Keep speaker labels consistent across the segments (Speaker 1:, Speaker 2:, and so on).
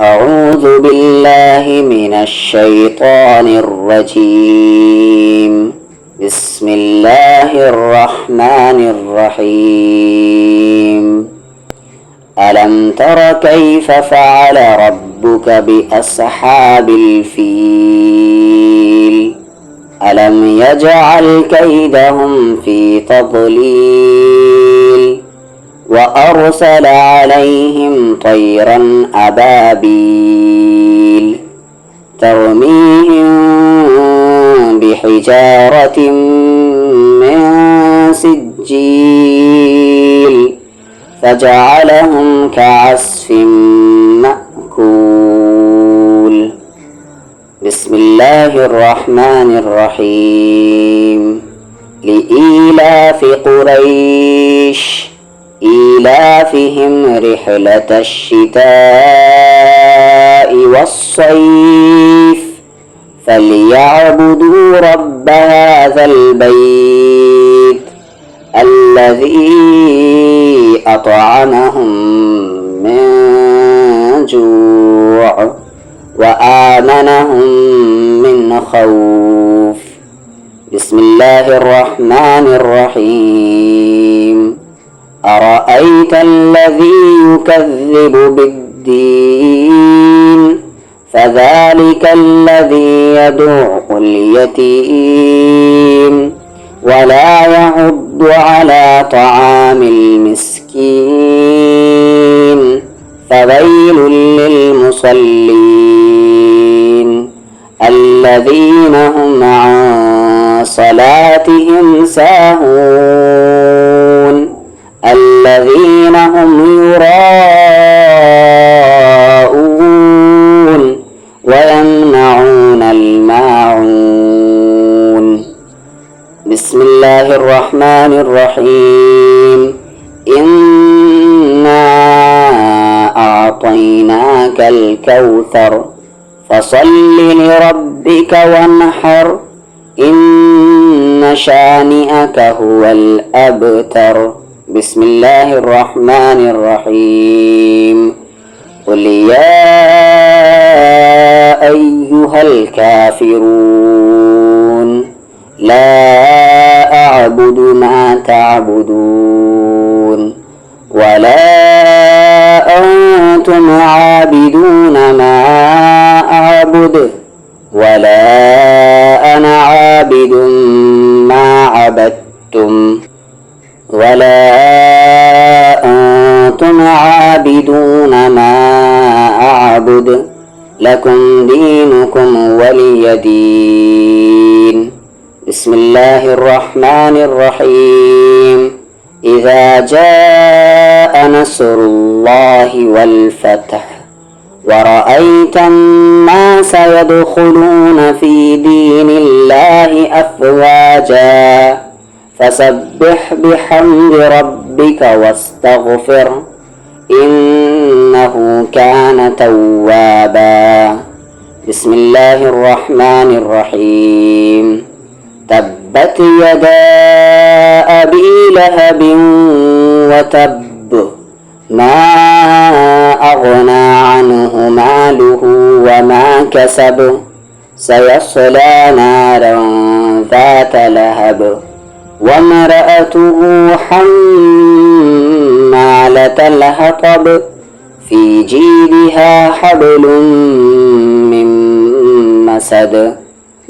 Speaker 1: أعوذ بالله من الشيطان الرجيم. بسم الله الرحمن الرحيم. ألم تر كيف فعل ربك بأصحاب الفيل ألم يجعل كيدهم في تضليل وأرسل عليهم طيرا أبابيل ترميهم بحجارة من سجيل فجعلهم كعصف مأكول. بسم الله الرحمن الرحيم. لإيلاف قريش إيلافهم رحلة الشتاء والصيف فليعبدوا رب هذا البيت الذي أطعمهم من جوع وآمنهم من خوف. بسم الله الرحمن الرحيم. أرأيت الذي يكذب بالدين فذلك الذي يدع اليتيم ولا يحض على طعام المسكين فويل للمصلين الذين هم عن صلاتهم ساهون الذين هم يراءون ويمنعون الماعون. بسم الله الرحمن الرحيم. إنا أعطيناك الكوثر فصل لربك وانحر إن شانئك هو الأبتر. بسم الله الرحمن الرحيم. قل يا أيها الكافرون لا أعبد ما تعبدون ولا أنتم عابدون ما أعبد ولا أنا عابد ما عبدتم ولا أنتم عابدون ما أعبد لكم دينكم ولي دين. بسم الله الرحمن الرحيم. إذا جاء نصر الله والفتح ورأيت الناس يدخلون في دين الله أفواجا فسبح بحمد ربك واستغفر إنه كان توابا. بسم الله الرحمن الرحيم. تبت يدا أبي لهب وتب ما أغنى عنه ماله وما كسب سيصلى نارا ذات لهب وامرأته حمالة الحطب في جيدها حبل من مسد.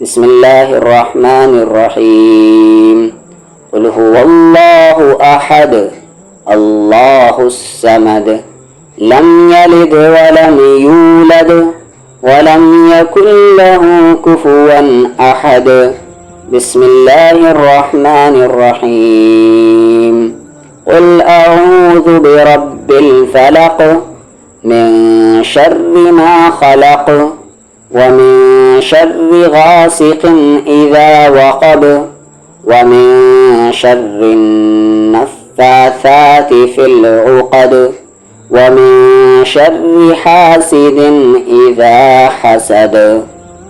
Speaker 1: بسم الله الرحمن الرحيم. قل هو الله أحد الله الصمد لم يلد ولم يولد ولم يكن له كفوا أحد. بسم الله الرحمن الرحيم. قل أعوذ برب الفلق من شر ما خلق ومن شر غاسق إذا وقب ومن شر النفاثات في العقد ومن شر حاسد إذا حسد.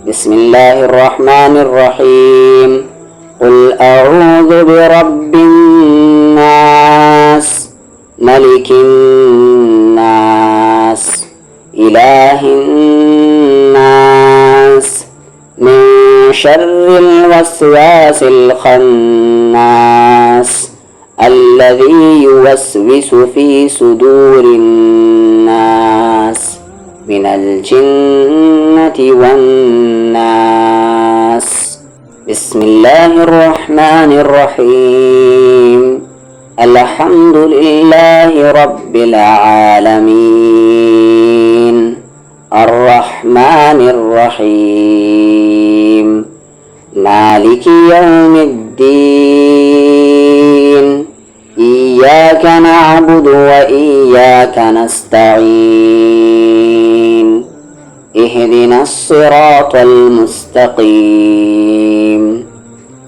Speaker 1: بسم الله الرحمن الرحيم. قل أعوذ برب الناس ملك الناس إله الناس من شر الوسواس الخناس الذي يوسوس في صدور الناس من الجنة والناس. بسم الله الرحمن الرحيم. الحمد لله رب العالمين الرحمن الرحيم مالك يوم الدين إياك نعبد وإياك نستعين اهدنا الصراط المستقيم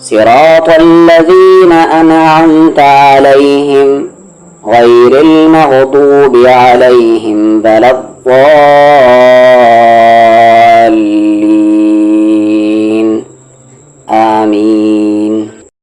Speaker 1: صراط الذين أنعمت عليهم غير المغضوب عليهم ولا الضالين آمين.